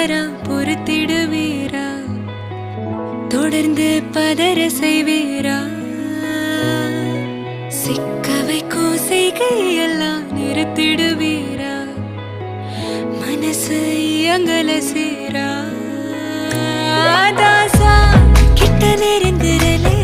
தவறா பொறுத்திடுவீரா? தொடர்ந்து பதற செய்வீரா? சிக்க வைக்கும் செய்கையெல்லாம் நிறுத்திடுவீரா? மனசு இயங்கல சீரா? தாசா கிட்ட நெருங்குறலே